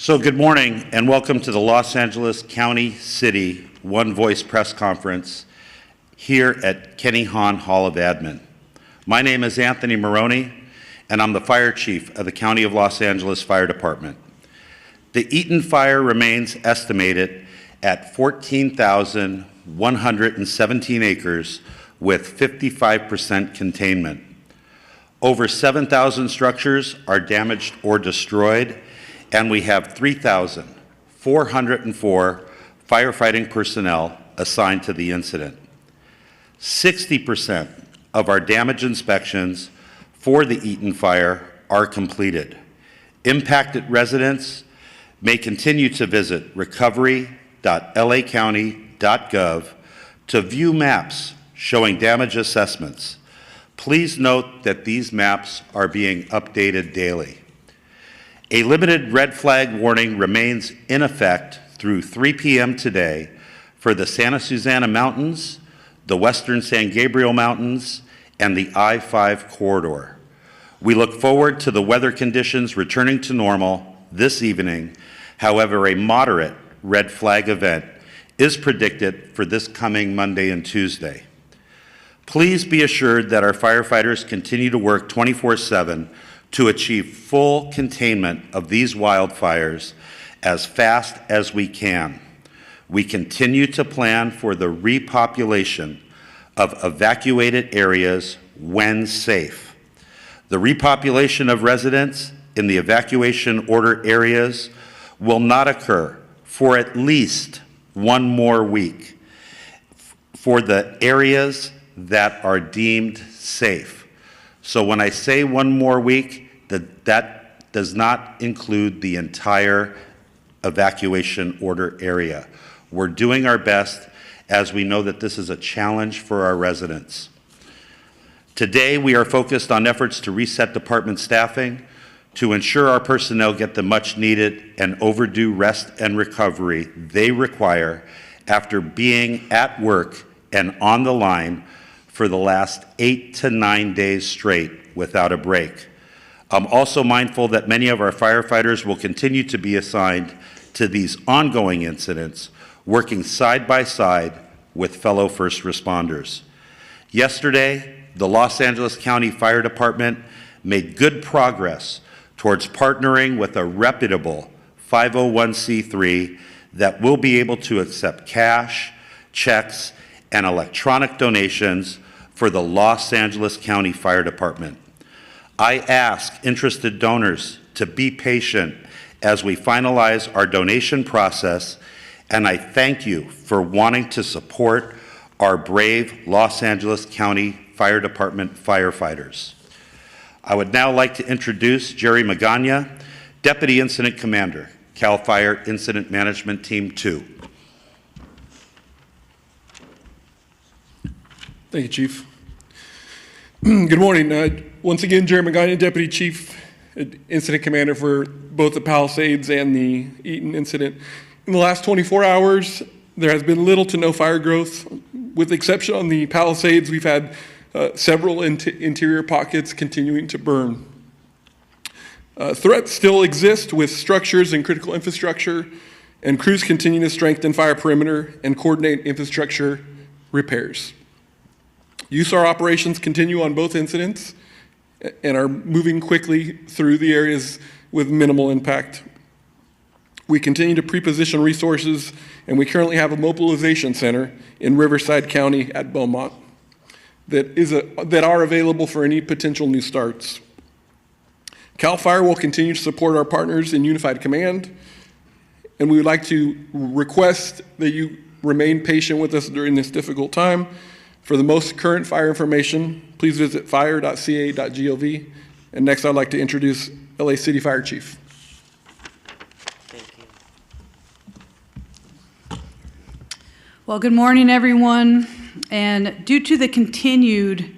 So good morning and welcome to the Los Angeles County City One Voice Press Conference here at Kenny Hahn Hall of Admin. My name is Anthony Maroney and I'm the Fire Chief of the County of Los Angeles Fire Department. The Eaton fire remains estimated at 14,117 acres with 55% containment. Over 7,000 structures are damaged or destroyed, and we have 3,404 firefighting personnel assigned to the incident. 60% of our damage inspections for the Eaton fire are completed. Impacted residents may continue to visit recovery.lacounty.gov to view maps showing damage assessments. Please note that these maps are being updated daily. A limited red flag warning remains in effect through 3 p.m. today for the Santa Susana Mountains, the Western San Gabriel Mountains, and the I-5 corridor. We look forward to the weather conditions returning to normal this evening. However, a moderate red flag event is predicted for this coming Monday and Tuesday. Please be assured that our firefighters continue to work 24/7 to achieve full containment of these wildfires as fast as we can. We continue to plan for the repopulation of evacuated areas when safe. The repopulation of residents in the evacuation order areas will not occur for at least one more week for the areas that are deemed safe. So when I say one more week, that does not include the entire evacuation order area. We're doing our best as we know that this is a challenge for our residents. Today, we are focused on efforts to reset department staffing to ensure our personnel get the much needed and overdue rest and recovery they require after being at work and on the line for the last 8 to 9 days straight without a break. I'm also mindful that many of our firefighters will continue to be assigned to these ongoing incidents, working side by side with fellow first responders. Yesterday, the Los Angeles County Fire Department made good progress towards partnering with a reputable 501c3 that will be able to accept cash, checks, and electronic donations for the Los Angeles County Fire Department. I ask interested donors to be patient as we finalize our donation process, and I thank you for wanting to support our brave Los Angeles County Fire Department firefighters. I would now like to introduce Jerry Magana, Deputy Incident Commander, CAL FIRE Incident Management Team 2. Thank you, Chief. Good morning. Once again, Jerry Magana, Deputy Chief Incident Commander for both the Palisades and the Eaton incident. In the last 24 hours, there has been little to no fire growth. With the exception on the Palisades, we've had several interior pockets continuing to burn. Threats still exist with structures and critical infrastructure, and crews continue to strengthen fire perimeter and coordinate infrastructure repairs. USAR operations continue on both incidents and are moving quickly through the areas with minimal impact. We continue to pre-position resources, and we currently have a mobilization center in Riverside County at Beaumont that are available for any potential new starts. CAL FIRE will continue to support our partners in Unified Command, and we would like to request that you remain patient with us during this difficult time. For the most current fire information, please visit fire.ca.gov. And next, I'd like to introduce LA City Fire Chief. Thank you. Well, good morning, everyone. And due to the continued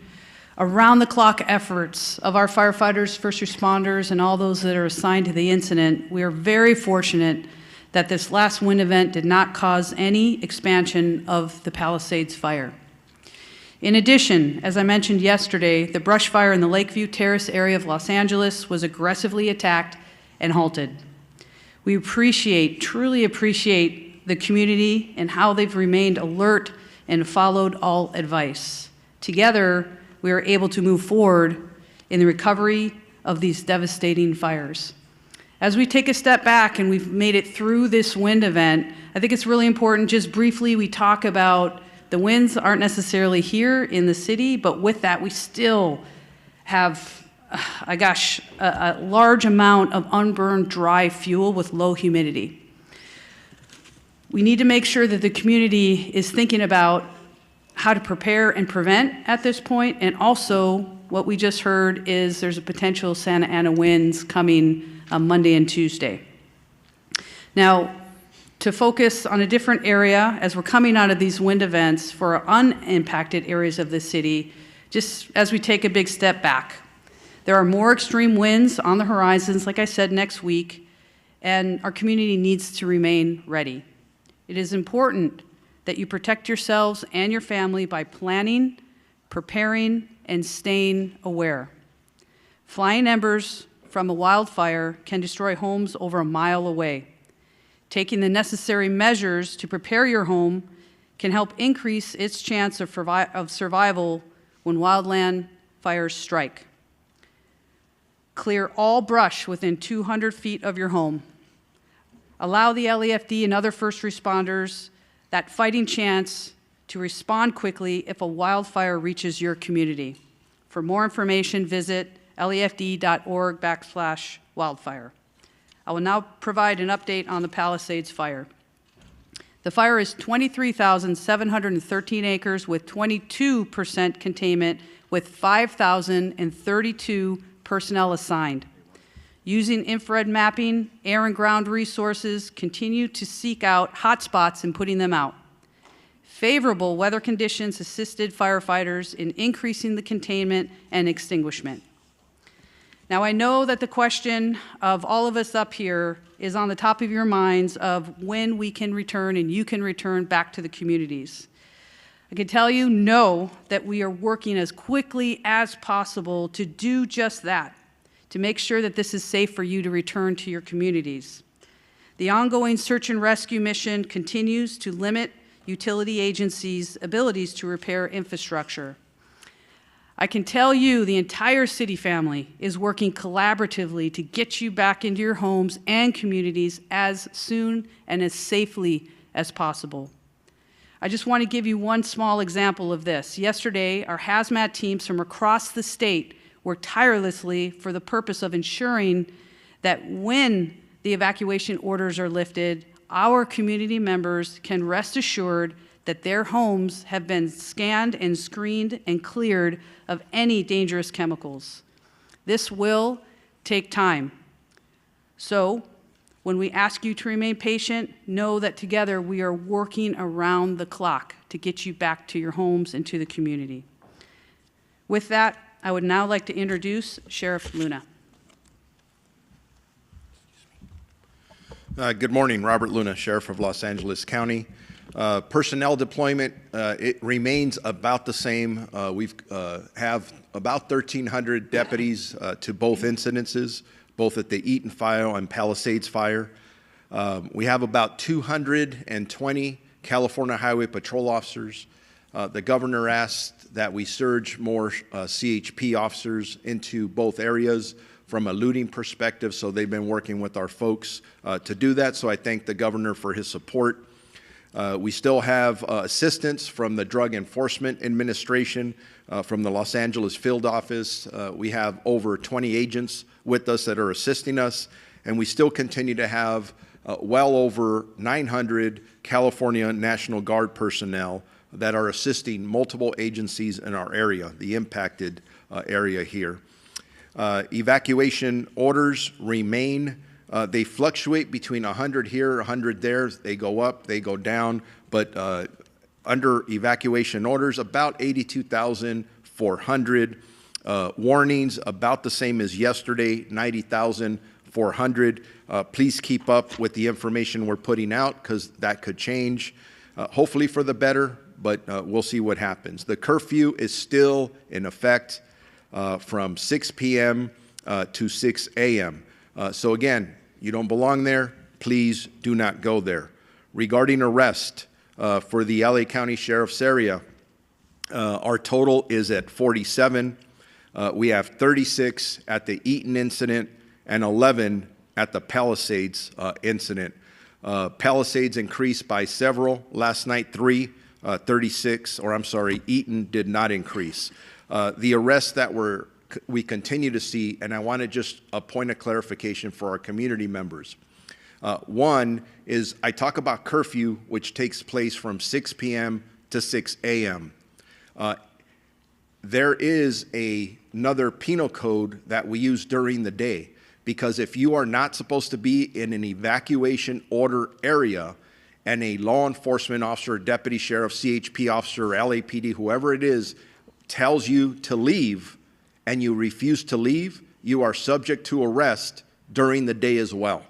around-the-clock efforts of our firefighters, first responders, and all those that are assigned to the incident, we are very fortunate that this last wind event did not cause any expansion of the Palisades fire. In addition, as I mentioned yesterday, the brush fire in the Lakeview Terrace area of Los Angeles was aggressively attacked and halted. We truly appreciate the community and how they've remained alert and followed all advice. Together, we are able to move forward in the recovery of these devastating fires. As we take a step back and we've made it through this wind event, I think it's really important, just briefly, we talk about the winds aren't necessarily here in the city, but with that, we still have, a large amount of unburned dry fuel with low humidity. We need to make sure that the community is thinking about how to prepare and prevent at this point, and also what we just heard is there's a potential Santa Ana winds coming Monday and Tuesday. Now, to focus on a different area, as we're coming out of these wind events for unimpacted areas of the city, just as we take a big step back. There are more extreme winds on the horizons, like I said, next week, and our community needs to remain ready. It is important that you protect yourselves and your family by planning, preparing, and staying aware. Flying embers from a wildfire can destroy homes over a mile away. Taking the necessary measures to prepare your home can help increase its chance of survival when wildland fires strike. Clear all brush within 200 feet of your home. Allow the LAFD and other first responders that fighting chance to respond quickly if a wildfire reaches your community. For more information, visit lafd.org/wildfire. I will now provide an update on the Palisades fire. The fire is 23,713 acres with 22% containment with 5,032 personnel assigned. Using infrared mapping, air and ground resources, continue to seek out hotspots and putting them out. Favorable weather conditions assisted firefighters in increasing the containment and extinguishment. Now, I know that the question of all of us up here is on the top of your minds of when we can return and you can return back to the communities. I can tell you, know that we are working as quickly as possible to do just that, to make sure that this is safe for you to return to your communities. The ongoing search and rescue mission continues to limit utility agencies' abilities to repair infrastructure. I can tell you the entire city family is working collaboratively to get you back into your homes and communities as soon and as safely as possible. I just want to give you one small example of this. Yesterday, our hazmat teams from across the state worked tirelessly for the purpose of ensuring that when the evacuation orders are lifted, our community members can rest assured that their homes have been scanned and screened and cleared of any dangerous chemicals. This will take time. So, when we ask you to remain patient, know that together we are working around the clock to get you back to your homes and to the community. With that, I would now like to introduce Sheriff Luna. Good morning, Robert Luna, Sheriff of Los Angeles County. Personnel deployment, it remains about the same. We have about 1,300 deputies to both incidences, both at the Eaton Fire and Palisades Fire. We have about 220 California Highway Patrol officers. The governor asked that we surge more CHP officers into both areas from a looting perspective, so they've been working with our folks to do that, so I thank the governor for his support. We still have assistance from the Drug Enforcement Administration, from the Los Angeles field office. We have over 20 agents with us that are assisting us, and we still continue to have well over 900 California National Guard personnel that are assisting multiple agencies in our area, the impacted area here. Evacuation orders remain. They fluctuate between 100 here, 100 there. They go up, they go down, but under evacuation orders, about 82,400. Warnings, about the same as yesterday, 90,400. Please keep up with the information we're putting out because that could change, hopefully for the better, but we'll see what happens. The curfew is still in effect from 6 p.m. To 6 a.m. So again, you don't belong there. please do not go there. Regarding arrest for the LA County Sheriff's area, our total is at 47. We have 36 at the Eaton incident and 11 at the Palisades incident. Palisades increased by several. Last night, 3, 36, or I'm sorry, Eaton did not increase. The arrests that we continue to see, and I want to just a point of clarification for our community members. One is I talk about curfew, which takes place from 6 p.m. to 6 a.m. There is another penal code that we use during the day, because if you are not supposed to be in an evacuation order area and a law enforcement officer, deputy sheriff, CHP officer, LAPD, whoever it is, tells you to leave and you refuse to leave, you are subject to arrest during the day as well.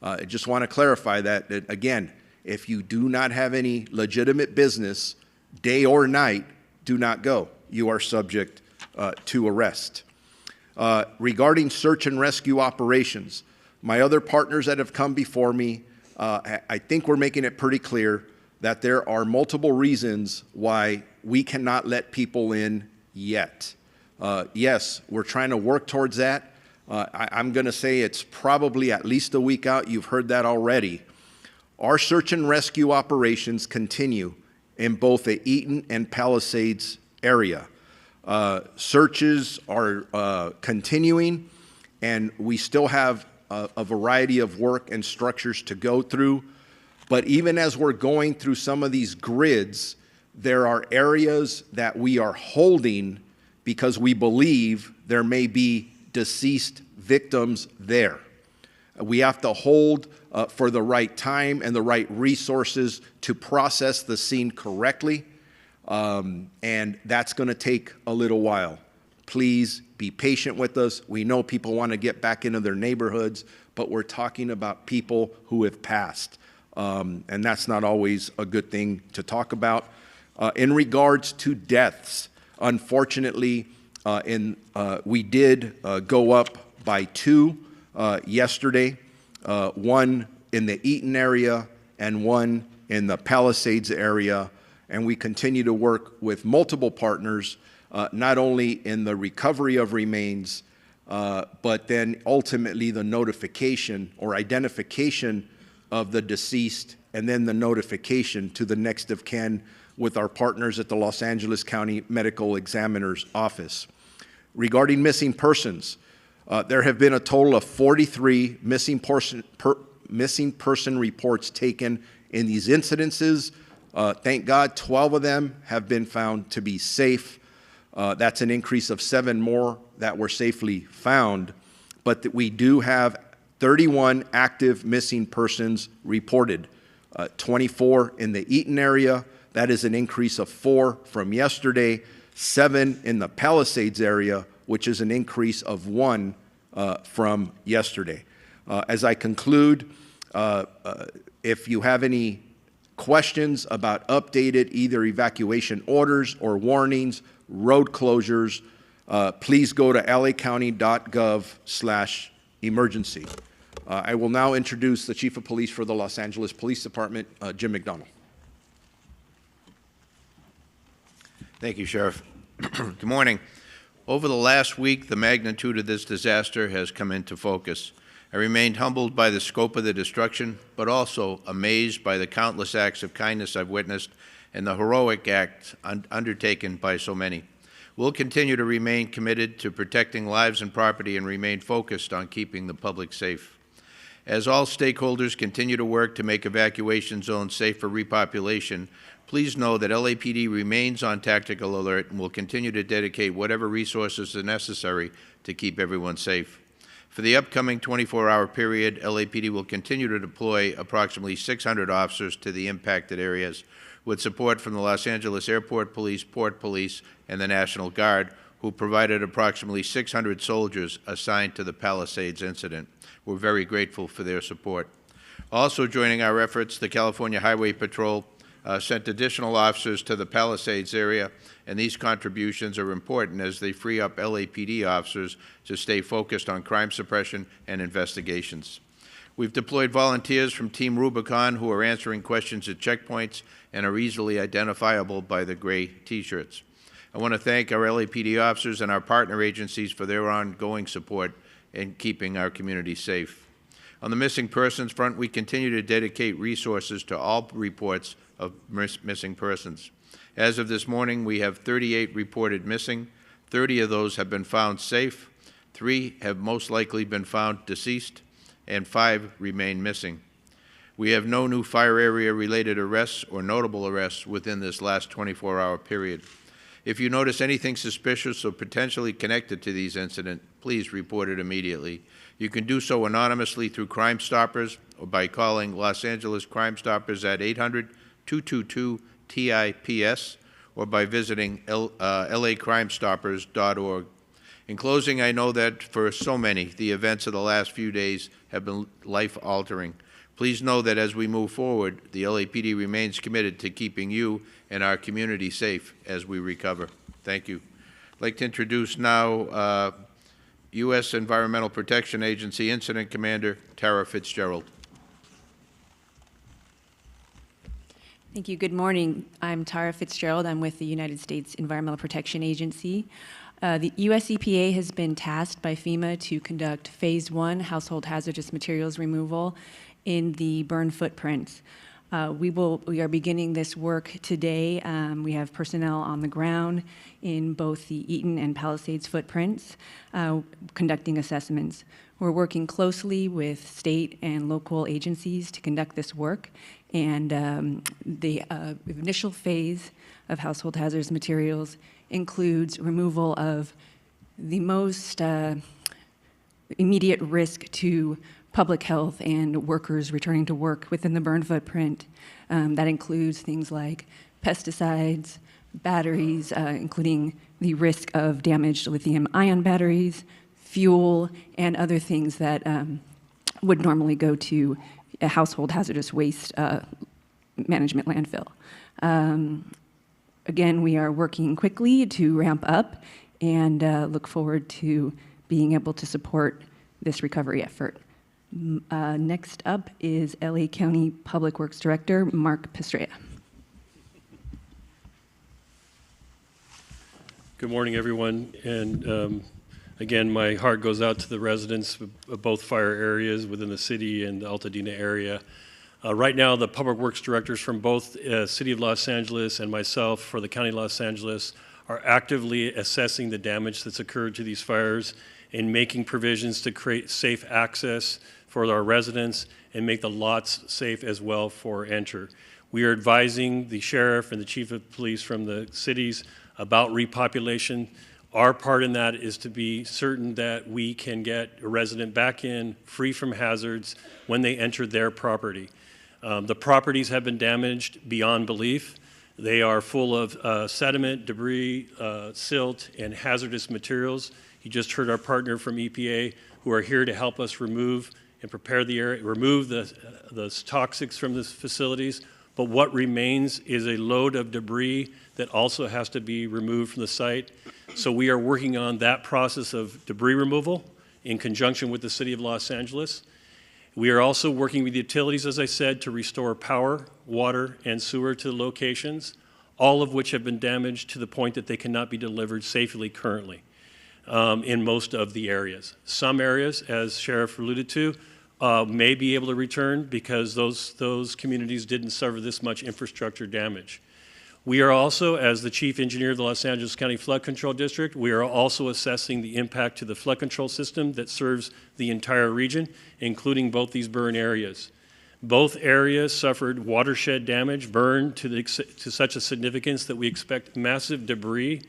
I just want to clarify that, again, if you do not have any legitimate business, day or night, do not go. You are subject to arrest. Regarding search and rescue operations, my other partners that have come before me, I think we're making it pretty clear that there are multiple reasons why we cannot let people in yet. Yes, we're trying to work towards that. I'm going to say it's probably at least a week out. You've heard that already. Our search and rescue operations continue in both the Eaton and Palisades area. Searches are continuing, and we still have a variety of work and structures to go through. But even as we're going through some of these grids, there are areas that we are holding because we believe there may be deceased victims there. We have to hold for the right time and the right resources to process the scene correctly. And that's going to take a little while. Please be patient with us. We know people want to get back into their neighborhoods, but we're talking about people who have passed. And that's not always a good thing to talk about. In regards to deaths, unfortunately, we did go up by 2 yesterday, one in the Eaton area and one in the Palisades area. And we continue to work with multiple partners, not only in the recovery of remains, but then ultimately the notification or identification of the deceased, and then the notification to the next of kin with our partners at the Los Angeles County Medical Examiner's Office. Regarding missing persons, there have been a total of 43 missing person reports taken in these incidences. Thank God 12 of them have been found to be safe. That's an increase of 7 more that were safely found, but that we do have 31 active missing persons reported, 24 in the Eaton area. That is an increase of 4 from yesterday, 7 in the Palisades area, which is an increase of 1 from yesterday. As I conclude, if you have any questions about updated either evacuation orders or warnings, road closures, please go to lacounty.gov/emergency. I will now introduce the Chief of Police for the Los Angeles Police Department, Jim McDonald. Thank you, Sheriff. Good morning. Over the last week, the magnitude of this disaster has come into focus. I remained humbled by the scope of the destruction, but also amazed by the countless acts of kindness I've witnessed and the heroic acts undertaken by so many. We'll continue to remain committed to protecting lives and property and remain focused on keeping the public safe. As all stakeholders continue to work to make evacuation zones safe for repopulation, please know that LAPD remains on tactical alert and will continue to dedicate whatever resources are necessary to keep everyone safe. For the upcoming 24-hour period, LAPD will continue to deploy approximately 600 officers to the impacted areas, with support from the Los Angeles Airport Police, Port Police, and the National Guard, who provided approximately 600 soldiers assigned to the Palisades incident. We're very grateful for their support. Also joining our efforts, the California Highway Patrol sent additional officers to the Palisades area, and these contributions are important as they free up LAPD officers to stay focused on crime suppression and investigations. We've deployed volunteers from Team Rubicon who are answering questions at checkpoints and are easily identifiable by the gray T-shirts. I want to thank our LAPD officers and our partner agencies for their ongoing support in keeping our community safe. On the missing persons front, we continue to dedicate resources to all reports of missing persons. As of this morning, we have 38 reported missing. 30 of those have been found safe. 3 have most likely been found deceased, and 5 remain missing. We have no new fire area-related arrests or notable arrests within this last 24-hour period. If you notice anything suspicious or potentially connected to these incidents, please report it immediately. You can do so anonymously through Crime Stoppers or by calling Los Angeles Crime Stoppers at 800-222-TIPS or by visiting lacrimestoppers.org. In closing, I know that for so many, the events of the last few days have been life-altering. Please know that as we move forward, the LAPD remains committed to keeping you and our community safe as we recover. Thank you. I'd like to introduce now U.S. Environmental Protection Agency Incident Commander Tara Fitzgerald. Thank you. Good morning. I'm Tara Fitzgerald. I'm with the United States Environmental Protection Agency. The U.S. EPA has been tasked by FEMA to conduct Phase 1 household hazardous materials removal in the burn footprints. We are beginning this work today. We have personnel on the ground in both the Eaton and Palisades footprints conducting assessments. We're working closely with state and local agencies to conduct this work, and the initial phase of household hazardous materials includes removal of the most immediate risk to public health and workers returning to work within the burn footprint. That includes things like pesticides, batteries, including the risk of damaged lithium-ion batteries, fuel, and other things that would normally go to a household hazardous waste management landfill. Again, we are working quickly to ramp up and look forward to being able to support this recovery effort. Next up is LA County Public Works Director Mark Pistrella. Good morning, everyone. And again, my heart goes out to the residents of both fire areas within the city and the Altadena area. Right now, the Public Works Directors from both City of Los Angeles and myself for the County of Los Angeles are actively assessing the damage that's occurred to these fires and making provisions to create safe access for our residents and make the lots safe as well for enter. We are advising the sheriff and the chief of police from the cities about repopulation. Our part in that is to be certain that we can get a resident back in free from hazards when they enter their property. The properties have been damaged beyond belief. They are full of sediment, debris, silt, and hazardous materials. You just heard our partner from EPA who are here to help us remove and prepare the area, remove the toxics from the facilities. But what remains is a load of debris that also has to be removed from the site. So we are working on that process of debris removal in conjunction with the City of Los Angeles. We are also working with utilities, as I said, to restore power, water, and sewer to the locations, all of which have been damaged to the point that they cannot be delivered safely currently in most of the areas. Some areas, as Sheriff alluded to, may be able to return because those communities didn't suffer this much infrastructure damage. We are also, as the Chief Engineer of the Los Angeles County Flood Control District, we are also assessing the impact to the flood control system that serves the entire region, including both these burn areas. Both areas suffered watershed damage, burn to such a significance that we expect massive debris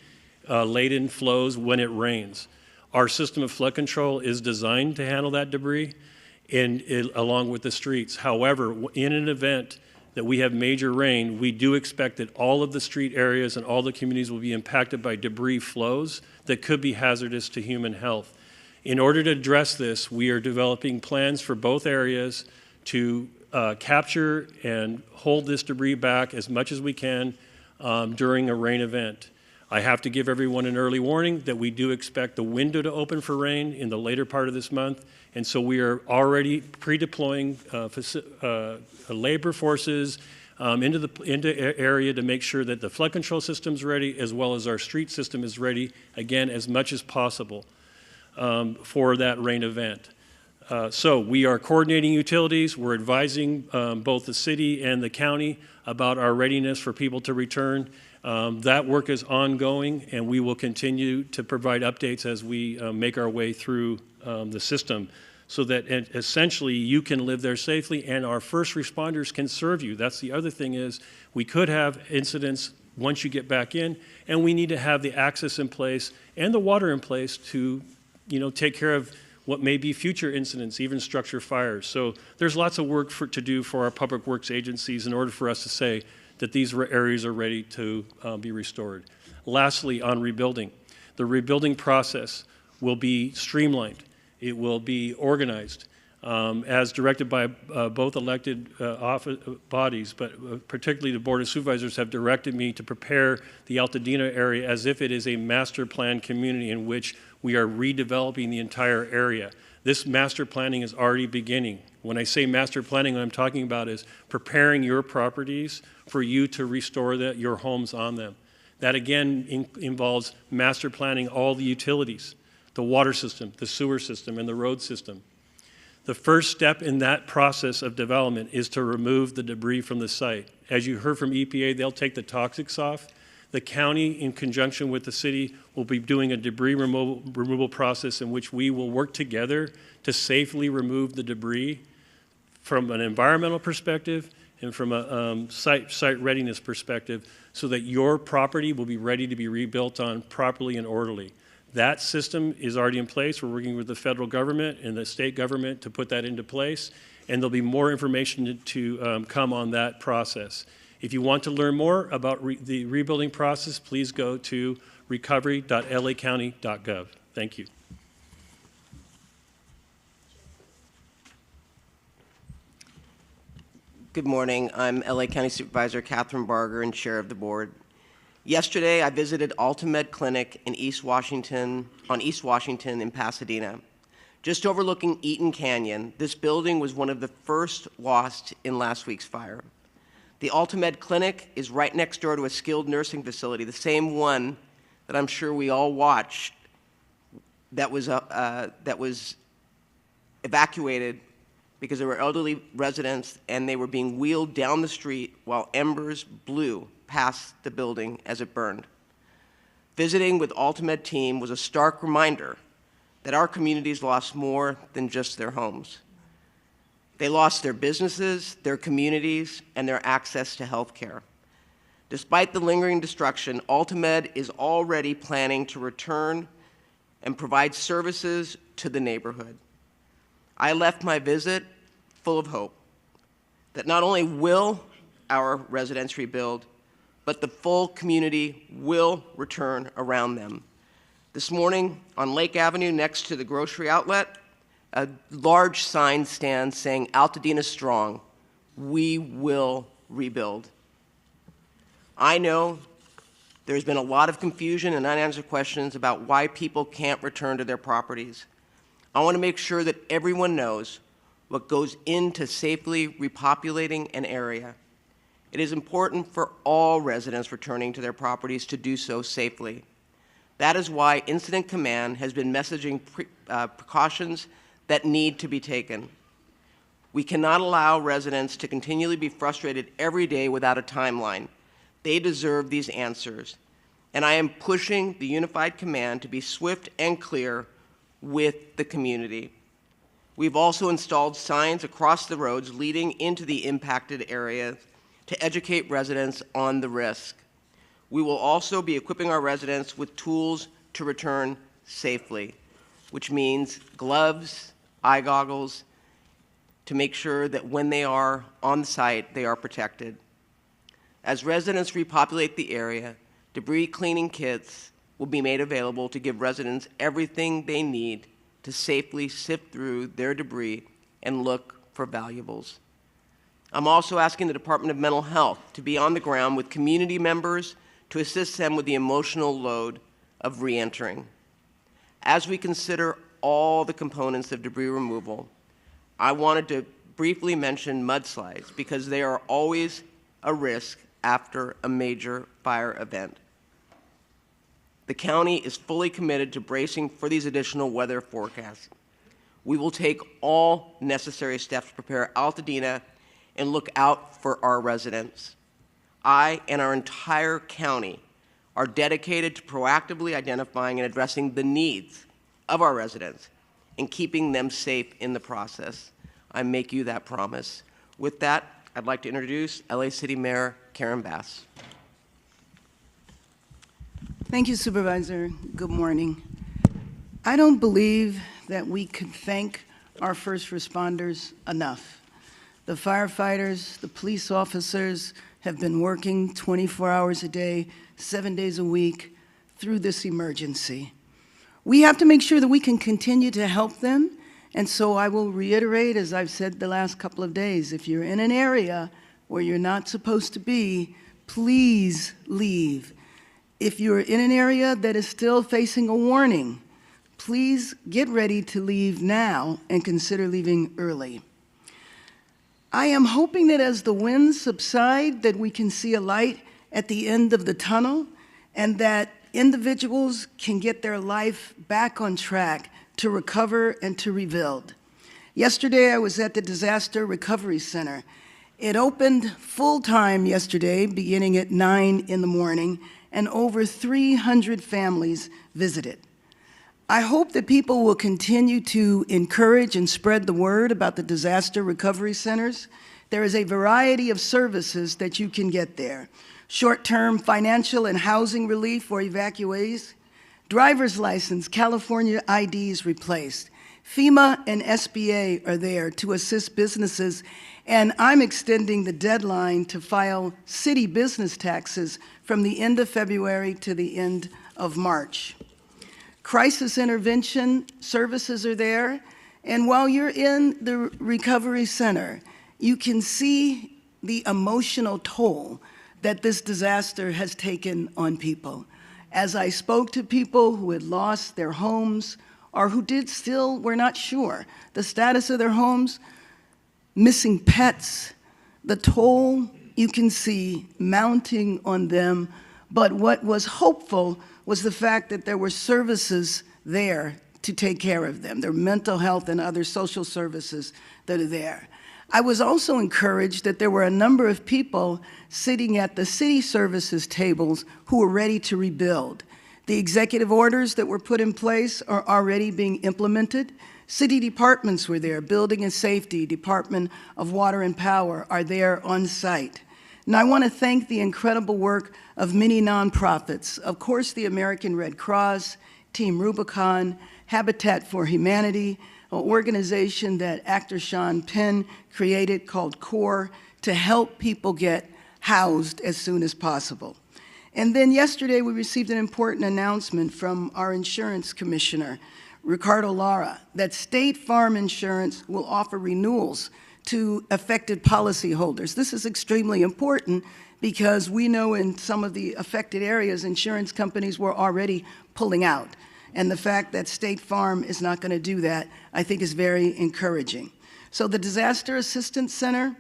laden flows when it rains. Our system of flood control is designed to handle that debris along with the streets. However, in an event that we have major rain, we do expect that all of the street areas and all the communities will be impacted by debris flows that could be hazardous to human health. In order to address this, we are developing plans for both areas to capture and hold this debris back as much as we can during a rain event. I have to give everyone an early warning that we do expect the window to open for rain in the later part of this month, and so we are already pre-deploying labor forces into area to make sure that the flood control system is ready, as well as our street system is ready, again, as much as possible for that rain event. So we are coordinating utilities. We're advising both the city and the county about our readiness for people to return. That work is ongoing, and we will continue to provide updates as we make our way through the system, so that essentially you can live there safely and our first responders can serve you. That's the other thing, is we could have incidents once you get back in, and we need to have the access in place and the water in place to, take care of what may be future incidents, even structure fires. So there's lots of work to do for our public works agencies in order for us to say that these areas are ready to be restored. Lastly, on rebuilding, the rebuilding process will be streamlined. It will be organized as directed by both elected bodies, but particularly the Board of Supervisors have directed me to prepare the Altadena area as if it is a master plan community in which we are redeveloping the entire area. This master planning is already beginning. When I say master planning, what I'm talking about is preparing your properties for you to restore your homes on them. That again involves master planning all the utilities, the water system, the sewer system, and the road system. The first step in that process of development is to remove the debris from the site. As you heard from EPA, they'll take the toxics off. The county, in conjunction with the city, will be doing a debris removal process in which we will work together to safely remove the debris from an environmental perspective and from a site readiness perspective, so that your property will be ready to be rebuilt on properly and orderly. That system is already in place. We're working with the federal government and the state government to put that into place, and there'll be more information to come on that process. If you want to learn more about the rebuilding process, please go to recovery.lacounty.gov. Thank you. Good morning. I'm LA County Supervisor Katherine Bargar and Chair of the Board. Yesterday, I visited AltaMed Clinic in East Washington in Pasadena. Just overlooking Eaton Canyon, this building was one of the first lost in last week's fire. The AltaMed Clinic is right next door to a skilled nursing facility, the same one that I'm sure we all watched that was evacuated because there were elderly residents and they were being wheeled down the street while embers blew past the building as it burned. Visiting with AltaMed team was a stark reminder that our communities lost more than just their homes. They lost their businesses, their communities, and their access to health care. Despite the lingering destruction, AltaMed is already planning to return and provide services to the neighborhood. I left my visit full of hope that not only will our residents rebuild, but the full community will return around them. This morning on Lake Avenue next to the grocery outlet, a large sign stands saying, "Altadena strong, we will rebuild." I know there's been a lot of confusion and unanswered questions about why people can't return to their properties. I want to make sure that everyone knows what goes into safely repopulating an area. It is important for all residents returning to their properties to do so safely. That is why Incident Command has been messaging precautions that need to be taken. We cannot allow residents to continually be frustrated every day without a timeline. They deserve these answers. And I am pushing the Unified Command to be swift and clear with the community. We've also installed signs across the roads leading into the impacted areas to educate residents on the risk. We will also be equipping our residents with tools to return safely, which means gloves, eye goggles, to make sure that when they are on site, they are protected. As residents repopulate the area, debris cleaning kits will be made available to give residents everything they need to safely sift through their debris and look for valuables. I'm also asking the Department of Mental Health to be on the ground with community members to assist them with the emotional load of reentering. As we consider all the components of debris removal, I wanted to briefly mention mudslides because they are always a risk after a major fire event. The county is fully committed to bracing for these additional weather forecasts. We will take all necessary steps to prepare Altadena and look out for our residents. I and our entire county are dedicated to proactively identifying and addressing the needs of our residents and keeping them safe in the process. I make you that promise. With that, I'd like to introduce LA City Mayor Karen Bass. Thank you, Supervisor. Good morning. I don't believe that we could thank our first responders enough. The firefighters, the police officers have been working 24 hours a day, 7 days a week through this emergency. We have to make sure that we can continue to help them, and so I will reiterate, as I've said the last couple of days, if you're in an area where you're not supposed to be, please leave. If you're in an area that is still facing a warning, please get ready to leave now and consider leaving early. I am hoping that as the winds subside, that we can see a light at the end of the tunnel and that individuals can get their life back on track to recover and to rebuild. Yesterday, I was at the Disaster Recovery Center. It opened full-time yesterday, beginning at 9 in the morning, and over 300 families visited. I hope that people will continue to encourage and spread the word about the disaster recovery centers. There is a variety of services that you can get there. Short-term financial and housing relief for evacuees, driver's license, California IDs replaced. FEMA and SBA are there to assist businesses, and I'm extending the deadline to file city business taxes from the end of February to the end of March. Crisis intervention services are there, and while you're in the recovery center, you can see the emotional toll that this disaster has taken on people. As I spoke to people who had lost their homes or who were not sure the status of their homes, missing pets, the toll you can see mounting on them. But what was hopeful was the fact that there were services there to take care of them. There are mental health and other social services that are there. I was also encouraged that there were a number of people sitting at the city services tables who were ready to rebuild. The executive orders that were put in place are already being implemented. City departments were there. Building and Safety, Department of Water and Power are there on site. And I want to thank the incredible work of many nonprofits. Of course, the American Red Cross, Team Rubicon, Habitat for Humanity, an organization that actor Sean Penn created called CORE to help people get housed as soon as possible. And then yesterday we received an important announcement from our insurance commissioner, Ricardo Lara, that State Farm Insurance will offer renewals to affected policyholders. This is extremely important because we know in some of the affected areas, insurance companies were already pulling out. And the fact that State Farm is not going to do that, I think is very encouraging. So the Disaster Assistance Center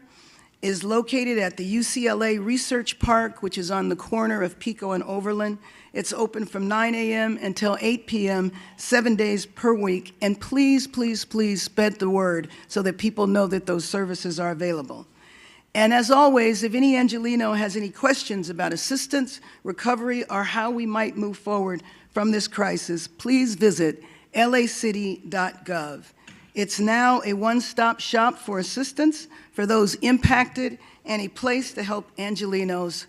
is located at the UCLA Research Park, which is on the corner of Pico and Overland. It's open from 9 a.m. until 8 p.m., 7 days per week. And please, please, please spread the word so that people know that those services are available. And as always, if any Angelino has any questions about assistance, recovery, or how we might move forward from this crisis, please visit lacity.gov. It's now a one-stop shop for assistance for those impacted and a place to help Angelinos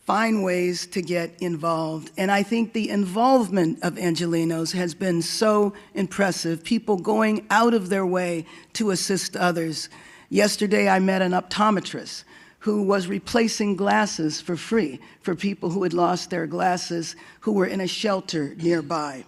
find ways to get involved. And I think the involvement of Angelinos has been so impressive, people going out of their way to assist others. Yesterday, I met an optometrist who was replacing glasses for free for people who had lost their glasses who were in a shelter nearby.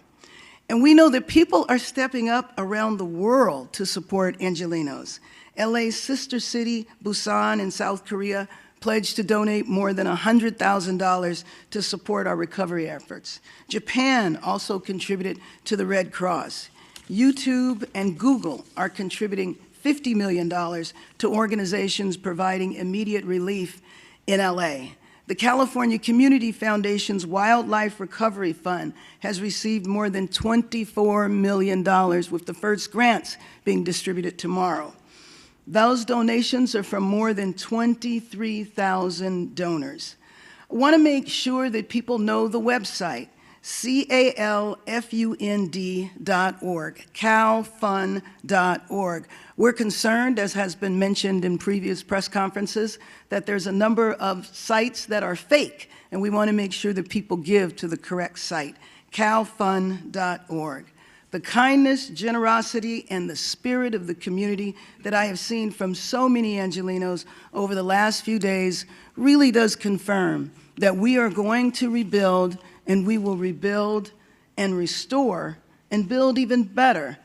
And we know that people are stepping up around the world to support Angelinos. LA's sister city, Busan in South Korea, pledged to donate more than $100,000 to support our recovery efforts. Japan also contributed to the Red Cross. YouTube and Google are contributing $50 million to organizations providing immediate relief in LA. The California Community Foundation's Wildlife Recovery Fund has received more than $24 million, with the first grants being distributed tomorrow. Those donations are from more than 23,000 donors. I want to make sure that people know the website, calfund.org, calfund.org. We're concerned, as has been mentioned in previous press conferences, that there's a number of sites that are fake, and we want to make sure that people give to the correct site, calfund.org. The kindness, generosity, and the spirit of the community that I have seen from so many Angelenos over the last few days really does confirm that we are going to rebuild, and we will rebuild and restore and build even better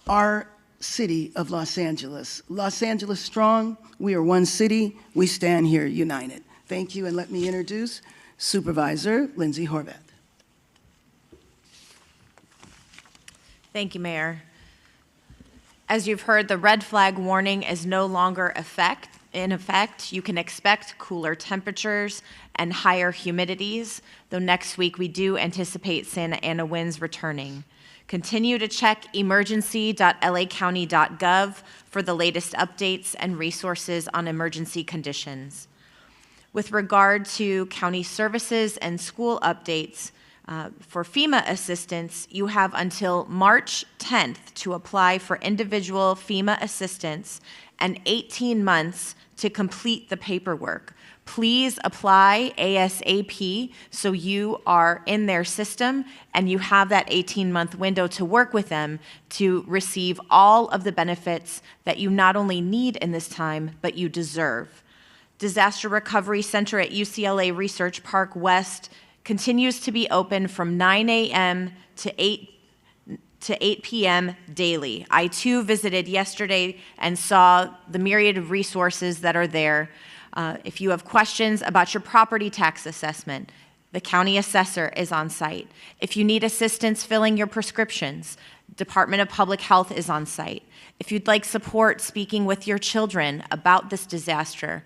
our city of Los Angeles. Los Angeles strong, we are one city, we stand here united. Thank you, and let me introduce Supervisor Lindsay Horvat. Thank you, Mayor. As you've heard, the red flag warning is no longer in effect. You can expect cooler temperatures and higher humidities, though next week we do anticipate Santa Ana winds returning. Continue to check emergency.lacounty.gov for the latest updates and resources on emergency conditions. With regard to county services and school updates, for FEMA assistance, you have until March 10th to apply for individual FEMA assistance and 18 months to complete the paperwork. Please apply ASAP so you are in their system and you have that 18-month window to work with them to receive all of the benefits that you not only need in this time, but you deserve. Disaster Recovery Center at UCLA Research Park West continues to be open from 9 a.m. to 8 p.m. daily. I too visited yesterday and saw the myriad of resources that are there. If you have questions about your property tax assessment, the county assessor is on site. If you need assistance filling your prescriptions, Department of Public Health is on site. If you'd like support speaking with your children about this disaster,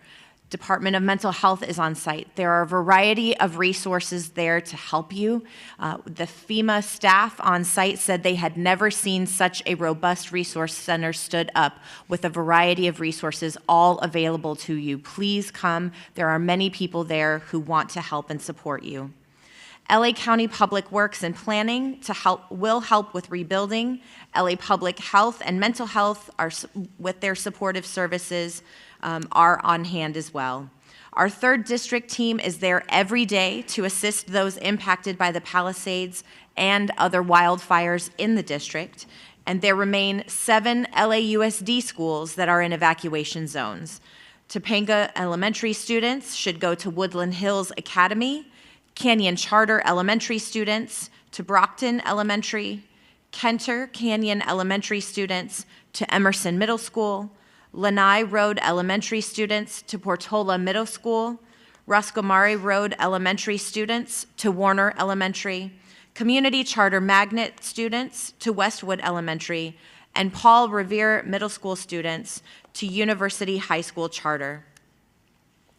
Department of Mental Health is on site. There are a variety of resources there to help you. The FEMA staff on site said they had never seen such a robust resource center stood up with a variety of resources all available to you. Please come. There are many people there who want to help and support you. LA County Public Works and Planning will help with rebuilding. LA Public Health and Mental Health are with their supportive services are on hand as well. Our 3rd District team is there every day to assist those impacted by the Palisades and other wildfires in the district, and there remain 7 LAUSD schools that are in evacuation zones. Topanga Elementary students should go to Woodland Hills Academy, Canyon Charter Elementary students to Brockton Elementary, Kenter Canyon Elementary students to Emerson Middle School, Lanai Road Elementary students to Portola Middle School, Roscomari Road Elementary students to Warner Elementary, Community Charter Magnet students to Westwood Elementary, and Paul Revere Middle School students to University High School Charter.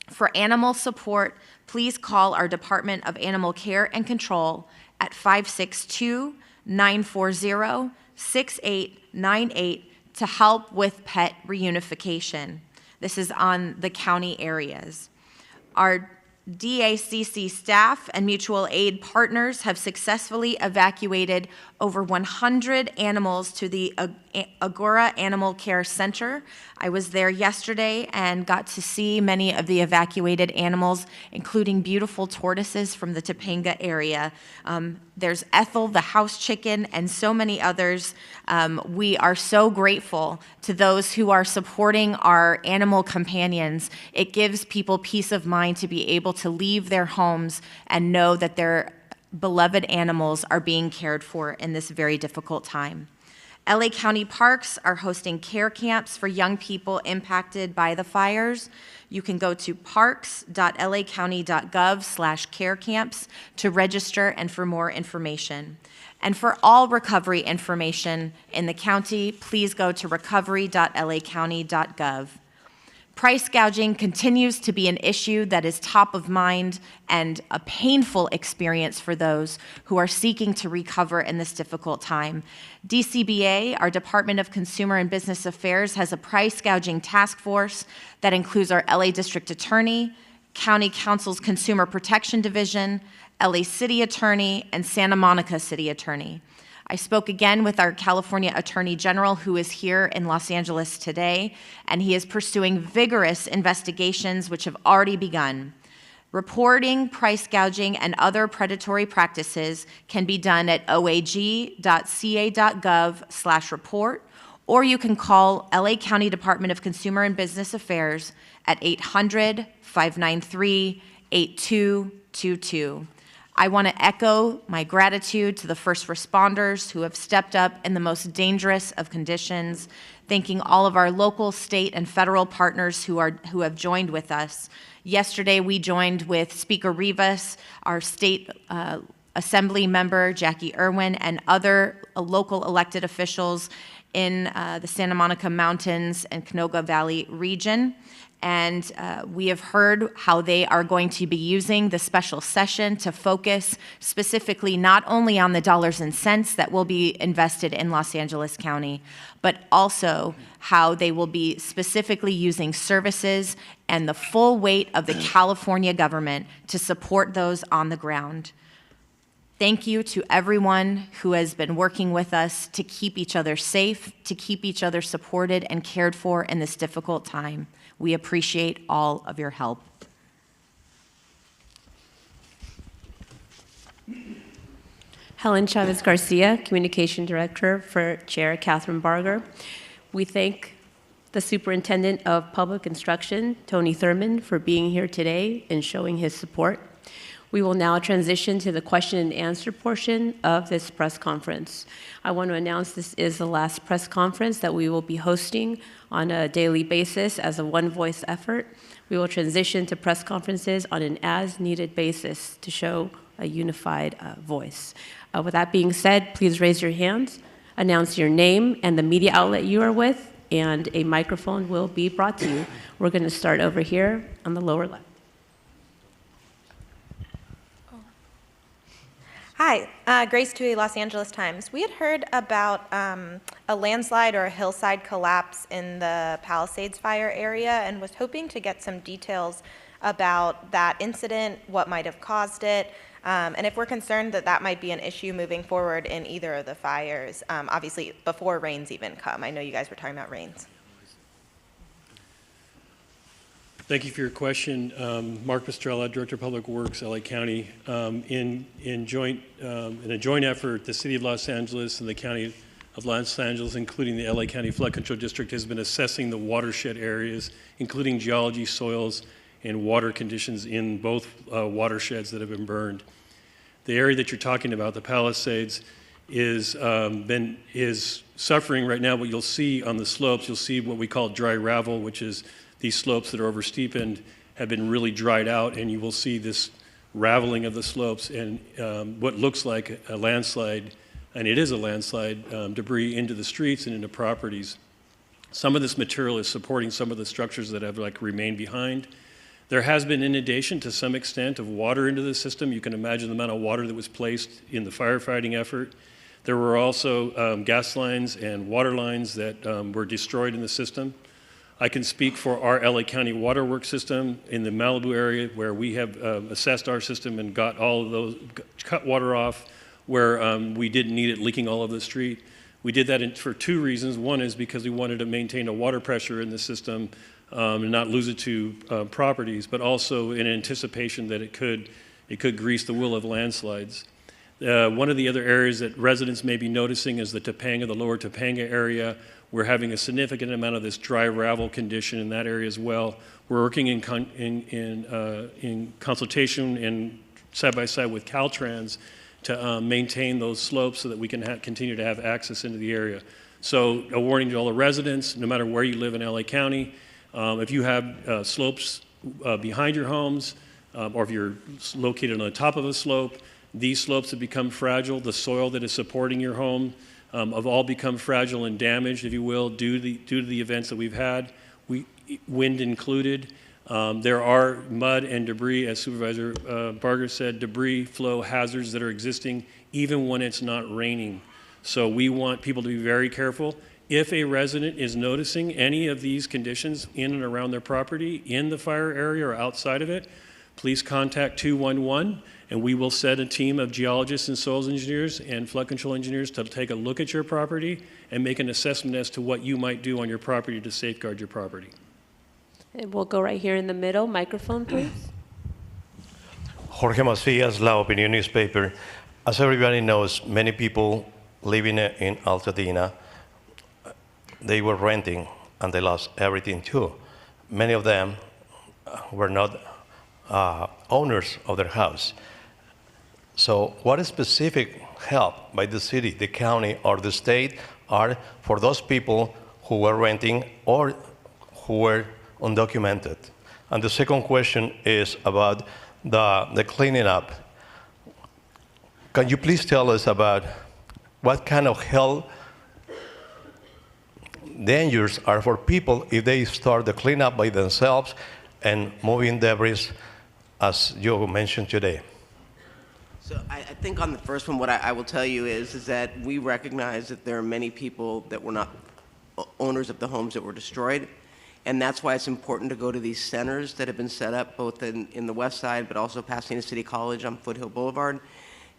For animal support, please call our Department of Animal Care and Control at 562-940-6898 to help with pet reunification. This is on the county areas. Our DACC staff and mutual aid partners have successfully evacuated over 100 animals to the Agora Animal Care Center. I was there yesterday and got to see many of the evacuated animals, including beautiful tortoises from the Topanga area. There's Ethel, the house chicken, and so many others. We are so grateful to those who are supporting our animal companions. It gives people peace of mind to be able to leave their homes and know that their beloved animals are being cared for in this very difficult time. LA County Parks are hosting care camps for young people impacted by the fires. You can go to parks.lacounty.gov/care camps to register and for more information. And for all recovery information in the county, please go to recovery.lacounty.gov. Price gouging continues to be an issue that is top of mind and a painful experience for those who are seeking to recover in this difficult time. DCBA, our Department of Consumer and Business Affairs, has a price gouging task force that includes our LA District Attorney, County Council's Consumer Protection Division, LA City Attorney, and Santa Monica City Attorney. I spoke again with our California Attorney General, who is here in Los Angeles today, and he is pursuing vigorous investigations which have already begun. Reporting, price gouging, and other predatory practices can be done at oag.ca.gov/report, or you can call LA County Department of Consumer and Business Affairs at 800-593-8222. I want to echo my gratitude to the first responders who have stepped up in the most dangerous of conditions, thanking all of our local, state, and federal partners who have joined with us. Yesterday, we joined with Speaker Rivas, our state assembly member, Jackie Irwin, and other local elected officials in the Santa Monica Mountains and Canoga Valley region. And we have heard how they are going to be using the special session to focus specifically not only on the dollars and cents that will be invested in Los Angeles County, but also how they will be specifically using services and the full weight of the California government to support those on the ground. Thank you to everyone who has been working with us to keep each other safe, to keep each other supported and cared for in this difficult time. We appreciate all of your help. Helen Chavez Garcia, Communication Director for Chair Katherine Bargar. We thank the Superintendent of Public Instruction, Tony Thurman, for being here today and showing his support. We will now transition to the question and answer portion of this press conference. I want to announce this is the last press conference that we will be hosting on a daily basis as a one-voice effort. We will transition to press conferences on an as-needed basis to show a unified voice. With that being said, please raise your hands, announce your name and the media outlet you are with, and a microphone will be brought to you. We're going to start over here on the lower left. Hi, Grace Tui, Los Angeles Times. We had heard about a landslide or a hillside collapse in the Palisades fire area and was hoping to get some details about that incident, what might have caused it, and if we're concerned that that might be an issue moving forward in either of the fires, obviously before rains even come. I know you guys were talking about rains. Thank you for your question. Mark Pastrella, Director of Public Works, LA County. In a joint effort, the City of Los Angeles and the County of Los Angeles, including the LA County Flood Control District, has been assessing the watershed areas, including geology, soils, and water conditions in both watersheds that have been burned. The area that you're talking about, the Palisades, is suffering right now. What you'll see on the slopes, you'll see what we call dry ravel, which is these slopes that are oversteepened have been really dried out, and you will see this raveling of the slopes and what looks like a landslide, and it is a landslide, debris into the streets and into properties. Some of this material is supporting some of the structures that have remained behind. There has been inundation to some extent of water into the system. You can imagine the amount of water that was placed in the firefighting effort. There were also gas lines and water lines that were destroyed in the system. I can speak for our LA County waterworks system in the Malibu area, where we have assessed our system and got all of those, cut water off where we didn't need it leaking all over the street. We did that for two reasons. One is because we wanted to maintain a water pressure in the system and not lose it to properties, but also in anticipation that it could grease the wheel of landslides. One of the other areas that residents may be noticing is the Topanga, the lower Topanga area. We're having a significant amount of this dry ravel condition in that area as well. We're working in consultation and side by side with Caltrans to maintain those slopes so that we can continue to have access into the area. So a warning to all the residents, no matter where you live in LA County, if you have slopes behind your homes, or if you're located on the top of a slope, these slopes have become fragile. The soil that is supporting your home have all become fragile and damaged, if you will, due to the events that we've had, wind included. There are mud and debris, as Supervisor Bargar said, debris flow hazards that are existing even when it's not raining. So we want people to be very careful. If a resident is noticing any of these conditions in and around their property, in the fire area or outside of it, please contact 211, and we will set a team of geologists and soils engineers and flood control engineers to take a look at your property and make an assessment as to what you might do on your property to safeguard your property. And we'll go right here in the middle. Microphone, please. Jorge Macias, La Opinión newspaper. As everybody knows, many people living in Altadena, they were renting and they lost everything too. Many of them were not owners of their house. So what specific help by the city, the county, or the state are for those people who were renting or who were undocumented? And the second question is about the cleaning up. Can you please tell us about what kind of health dangers are for people if they start the cleanup by themselves and moving debris, as you mentioned today? So I think on the first one, what I will tell you is that we recognize that there are many people that were not owners of the homes that were destroyed. And that's why it's important to go to these centers that have been set up both in the west side, but also Pasadena City College on Foothill Boulevard,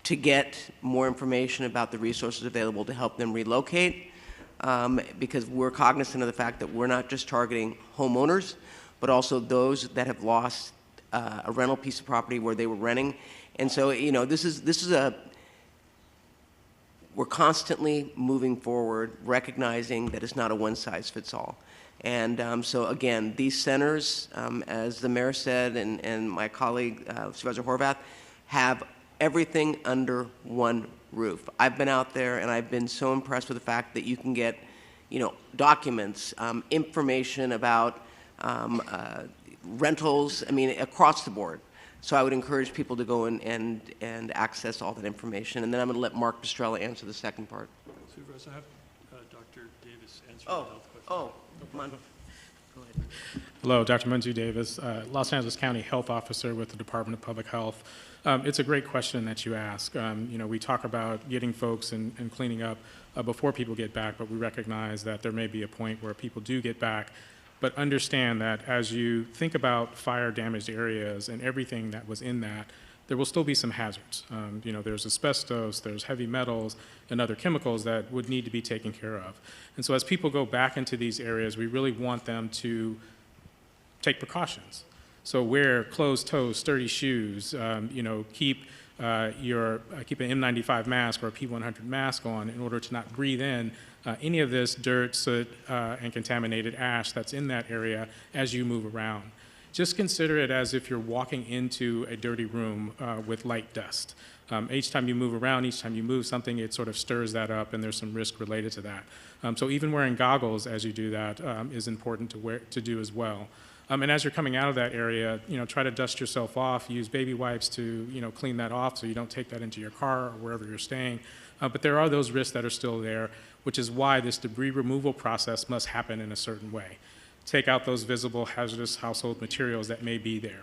to get more information about the resources available to help them relocate. Because we're cognizant of the fact that we're not just targeting homeowners, but also those that have lost a rental piece of property where they were renting. And so, you know, we're constantly moving forward, recognizing that it's not a one-size-fits-all. And so again, these centers, as the mayor said, and my colleague, Supervisor Horvat, have everything under one roof. I've been out there and I've been so impressed with the fact that you can get, you know, documents, information about rentals, I mean, across the board. So I would encourage people to go and access all that information. And then I'm going to let Mark Pastrella answer the second part. Supervisor, I have Dr. Davis answer the health question. Oh, come on. Go ahead. Hello, Dr. Manju Davis, Los Angeles County Health Officer with the Department of Public Health. It's a great question that you ask. You know, we talk about getting folks and cleaning up before people get back, but we recognize that there may be a point where people do get back. But understand that as you think about fire-damaged areas and everything that was in that, there will still be some hazards. You know, there's asbestos, there's heavy metals, and other chemicals that would need to be taken care of. And so as people go back into these areas, we really want them to take precautions. So wear closed-toe, sturdy shoes. You know, keep an N95 mask or a P100 mask on in order to not breathe in any of this dirt, soot, and contaminated ash that's in that area as you move around. Just consider it as if you're walking into a dirty room with light dust. Each time you move around, each time you move something, it sort of stirs that up, and there's some risk related to that. So even wearing goggles as you do that is important to do as well. And as you're coming out of that area, you know, try to dust yourself off. Use baby wipes to, you know, clean that off so you don't take that into your car or wherever you're staying. But there are those risks that are still there, which is why this debris removal process must happen in a certain way. Take out those visible hazardous household materials that may be there.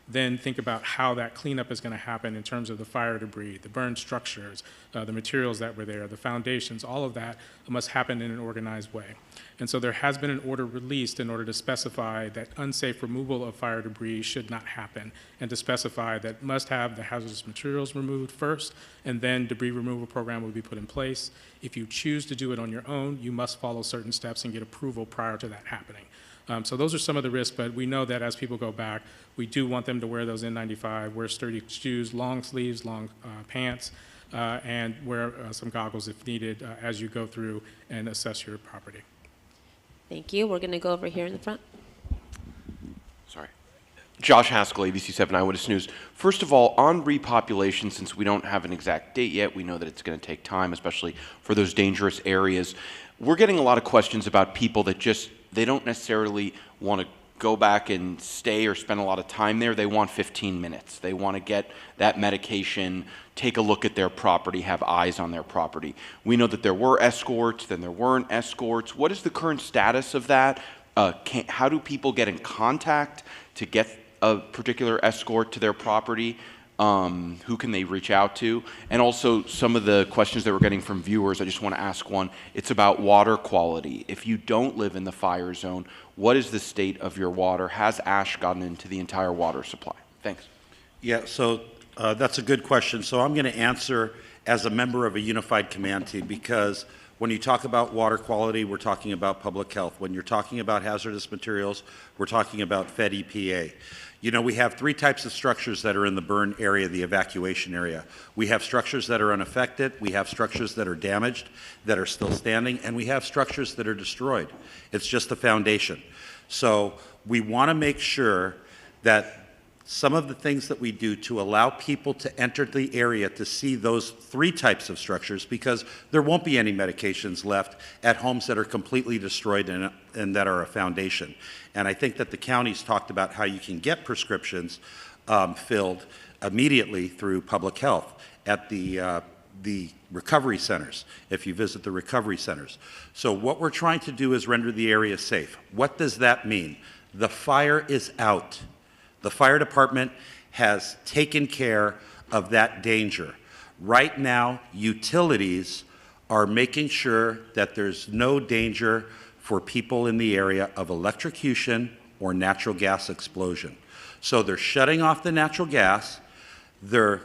Then think about how that cleanup is going to happen in terms of the fire debris, the burned structures, the materials that were there, the foundations, all of that must happen in an organized way. And so there has been an order released in order to specify that unsafe removal of fire debris should not happen, and to specify that must have the hazardous materials removed first, and then debris removal program will be put in place. If you choose to do it on your own, you must follow certain steps and get approval prior to that happening. So those are some of the risks, but we know that as people go back, we do want them to wear those N95, wear sturdy shoes, long sleeves, long pants, and wear some goggles if needed as you go through and assess your property. Thank you. We're going to go over here in the front. Sorry. Josh Haskell, ABC7 Eyewitness News. First of all, on repopulation, since we don't have an exact date yet, we know that it's going to take time, especially for those dangerous areas. We're getting a lot of questions about people that they don't necessarily want to go back and stay or spend a lot of time there. They want 15 minutes. They want to get that medication, take a look at their property, have eyes on their property. We know that there were escorts, then there weren't escorts. What is the current status of that? How do people get in contact to get a particular escort to their property? Who can they reach out to? And also some of the questions that we're getting from viewers, I just want to ask one. It's about water quality. If you don't live in the fire zone, what is the state of your water? Has ash gotten into the entire water supply? Thanks. Yeah, so that's a good question. So I'm going to answer as a member of a unified command team, because when you talk about water quality, we're talking about public health. When you're talking about hazardous materials, we're talking about Fed EPA. You know, we have three types of structures that are in the burn area, the evacuation area. We have structures that are unaffected, we have structures that are damaged, that are still standing, and we have structures that are destroyed. It's just the foundation. So we want to make sure that some of the things that we do to allow people to enter the area to see those three types of structures, because there won't be any medications left at homes that are completely destroyed and that are a foundation. And I think that the county's talked about how you can get prescriptions filled immediately through public health at the recovery centers, if you visit the recovery centers. So what we're trying to do is render the area safe. What does that mean? The fire is out. The fire department has taken care of that danger. Right now, utilities are making sure that there's no danger for people in the area of electrocution or natural gas explosion. So they're shutting off the natural gas, they're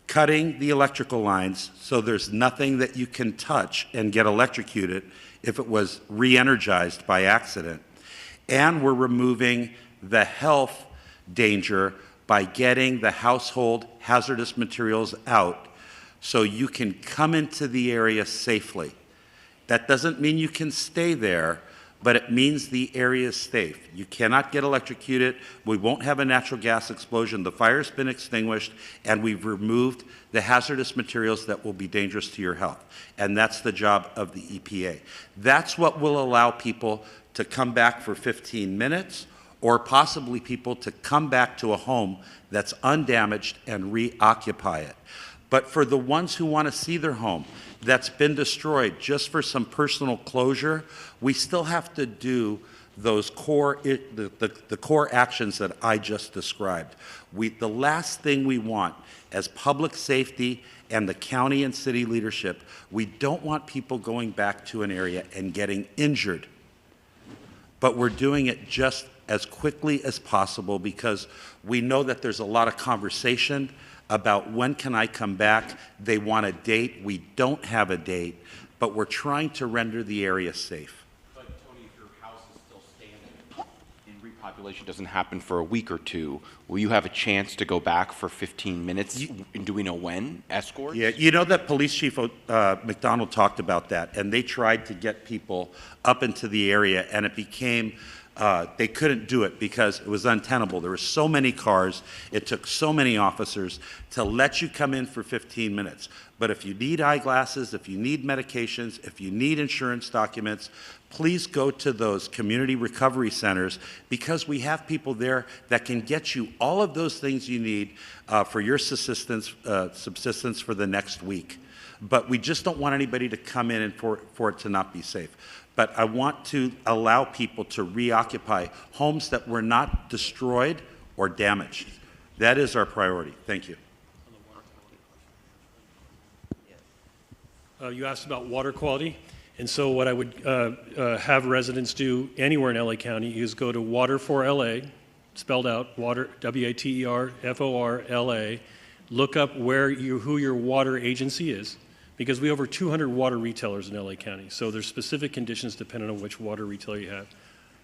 cutting the electrical lines, so there's nothing that you can touch and get electrocuted if it was re-energized by accident. And we're removing the health danger by getting the household hazardous materials out so you can come into the area safely. That doesn't mean you can stay there, but it means the area is safe. You cannot get electrocuted. We won't have a natural gas explosion. The fire's been extinguished, and we've removed the hazardous materials that will be dangerous to your health. And that's the job of the EPA. That's what will allow people to come back for 15 minutes, or possibly people to come back to a home that's undamaged and reoccupy it. But for the ones who want to see their home that's been destroyed just for some personal closure, we still have to do those core, the core actions that I just described. The last thing we want as public safety and the county and city leadership, we don't want people going back to an area and getting injured. But we're doing it just as quickly as possible, because we know that there's a lot of conversation about when can I come back. They want a date. We don't have a date, but we're trying to render the area safe. But Tony, if your house is still standing and repopulation doesn't happen for a week or two, will you have a chance to go back for 15 minutes? And do we know when? Escorts? Yeah, you know that Police Chief McDonald talked about that, and they tried to get people up into the area, and it became they couldn't do it because it was untenable. There were so many cars. It took so many officers to let you come in for 15 minutes. But if you need eyeglasses, if you need medications, if you need insurance documents, please go to those community recovery centers, because we have people there that can get you all of those things you need for your subsistence for the next week. But we just don't want anybody to come in and for it to not be safe. But I want to allow people to reoccupy homes that were not destroyed or damaged. That is our priority. Thank you. You asked about water quality, and so what I would have residents do anywhere in LA County is go to Water for LA, spelled out, water, WATERFORLA, look up who your water agency is, because we have over 200 water retailers in LA County, so there's specific conditions depending on which water retailer you have.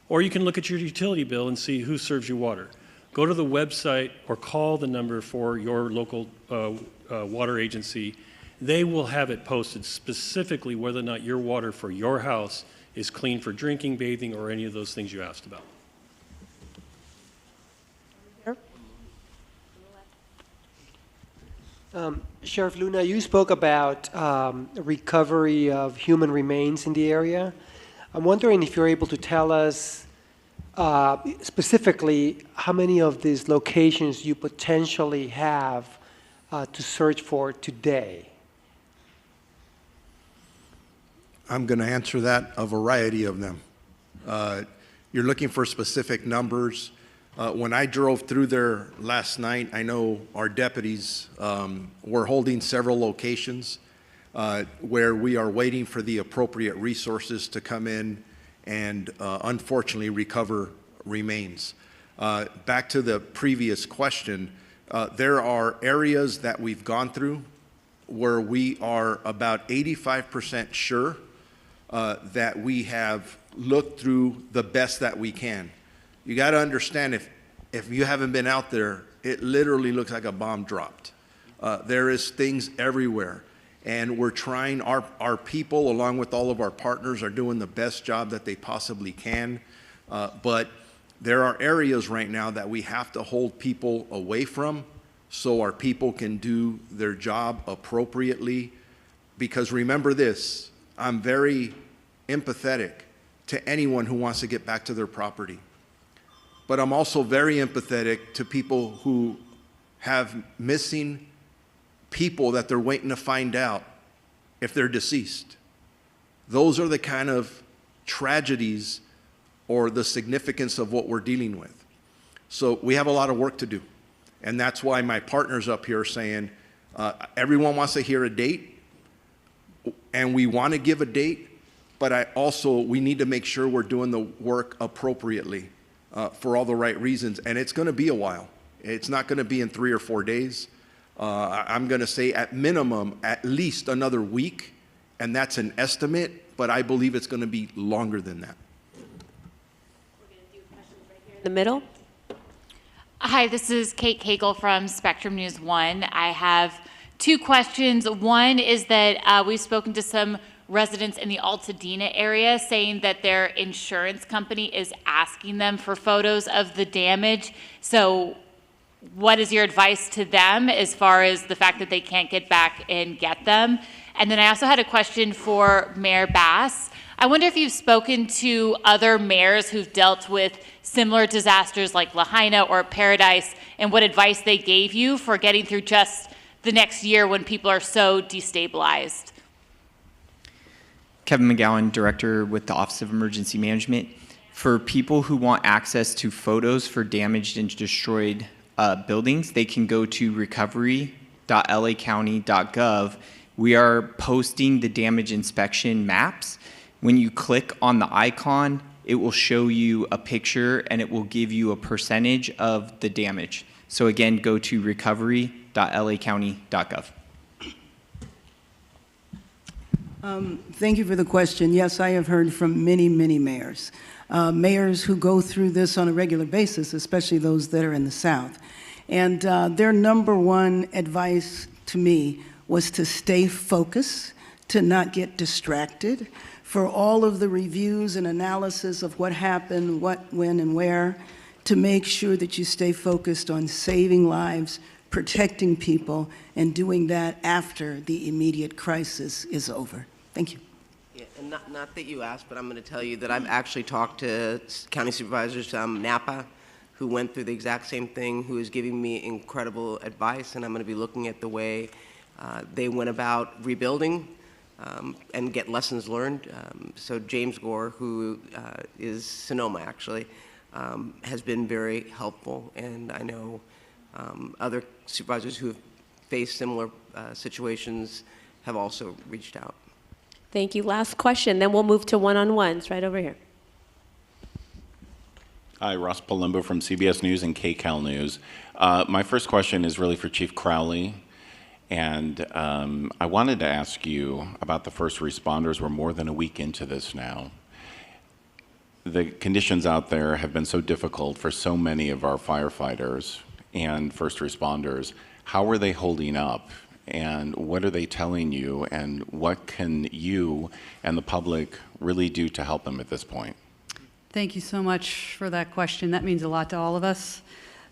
Or you can look at your utility bill and see who serves you water. Go to the website or call the number for your local water agency. They will have it posted specifically whether or not your water for your house is clean for drinking, bathing, or any of those things you asked about. Sheriff Luna, you spoke about recovery of human remains in the area. I'm wondering if you're able to tell us specifically how many of these locations you potentially have to search for today. I'm going to answer that, a variety of them. You're looking for specific numbers. When I drove through there last night, I know our deputies were holding several locations where we are waiting for the appropriate resources to come in and unfortunately recover remains. Back to the previous question, there are areas that we've gone through where we are about 85% sure that we have looked through the best that we can. You got to understand, if you haven't been out there, it literally looks like a bomb dropped. There is things everywhere, and we're trying, our people along with all of our partners are doing the best job that they possibly can, but there are areas right now that we have to hold people away from so our people can do their job appropriately. Because remember this, I'm very empathetic to anyone who wants to get back to their property. But I'm also very empathetic to people who have missing people that they're waiting to find out if they're deceased. Those are the kind of tragedies or the significance of what we're dealing with. So we have a lot of work to do. And that's why my partner's up here saying, everyone wants to hear a date, and we want to give a date, but we need to make sure we're doing the work appropriately for all the right reasons. And it's going to be a while. It's not going to be in 3 or 4 days. I'm going to say at minimum, at least another week, and that's an estimate, but I believe it's going to be longer than that. We're going to do questions right here in the middle. Hi, this is Kate Cagle from Spectrum News 1. I have 2 questions. One is that we've spoken to some residents in the Altadena area saying that their insurance company is asking them for photos of the damage. So what is your advice to them as far as the fact that they can't get back and get them? And then I also had a question for Mayor Bass. I wonder if you've spoken to other mayors who've dealt with similar disasters like Lahaina or Paradise and what advice they gave you for getting through just the next year when people are so destabilized. Kevin McGowan, Director with the Office of Emergency Management. For people who want access to photos for damaged and destroyed buildings, they can go to recovery.lacounty.gov. We are posting the damage inspection maps. When you click on the icon, it will show you a picture and it will give you a percentage of the damage. So again, go to recovery.lacounty.gov. Thank you for the question. Yes, I have heard from many, many mayors. Mayors who go through this on a regular basis, especially those that are in the South. And their number one advice to me was to stay focused, to not get distracted, for all of the reviews and analysis of what happened, what, when, and where, to make sure that you stay focused on saving lives, protecting people, and doing that after the immediate crisis is over. Thank you. Yeah, and not that you asked, but I'm going to tell you that I've actually talked to county supervisors Napa who went through the exact same thing, who is giving me incredible advice, and I'm going to be looking at the way they went about rebuilding and get lessons learned. So James Gore, who is Sonoma actually, has been very helpful, and I know other supervisors who have faced similar situations have also reached out. Thank you. Last question, then we'll move to one-on-ones right over here. Hi, Ross Palumbo from CBS News and KCAL News. My first question is really for Chief Crowley. And I wanted to ask you about the first responders. We're more than a week into this now. The conditions out there have been so difficult for so many of our firefighters and first responders. How are they holding up? And what are they telling you? And what can you and the public really do to help them at this point? Thank you so much for that question. That means a lot to all of us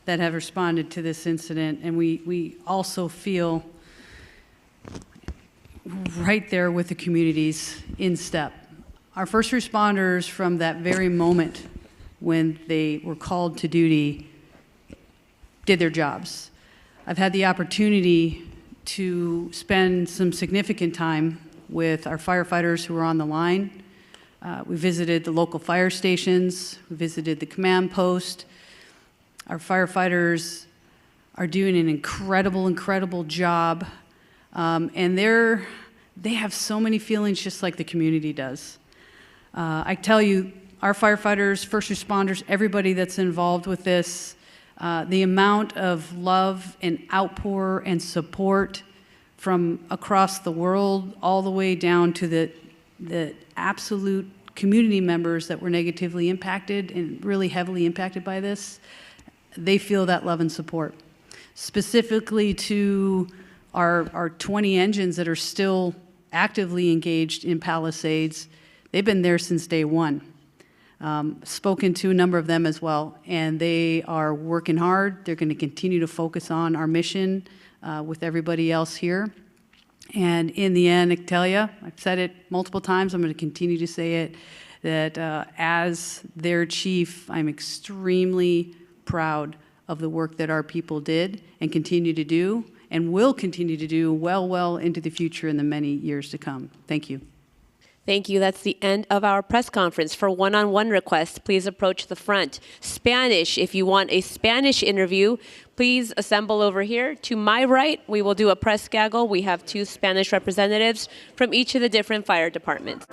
that have responded to this incident. And we also feel right there with the communities in step. Our first responders, from that very moment when they were called to duty, did their jobs. I've had the opportunity to spend some significant time with our firefighters who are on the line. We visited the local fire stations, we visited the command post. Our firefighters are doing an incredible job, and they have so many feelings just like the community does. I tell you, our firefighters, first responders, everybody that's involved with this, the amount of love and outpour and support from across the world all the way down to the absolute community members that were negatively impacted and really heavily impacted by this, they feel that love and support. Specifically to our 20 engines that are still actively engaged in Palisades, they've been there since day one. Spoken to a number of them as well, and they are working hard. They're going to continue to focus on our mission with everybody else here. And in the end, I tell you, I've said it multiple times, I'm going to continue to say it, that as their chief, I'm extremely proud of the work that our people did and continue to do and will continue to do well into the future in the many years to come. Thank you. Thank you. That's the end of our press conference. For one-on-one requests, please approach the front. Spanish, if you want a Spanish interview, please assemble over here. To my right, we will do a press gaggle. We have 2 Spanish representatives from each of the different fire departments.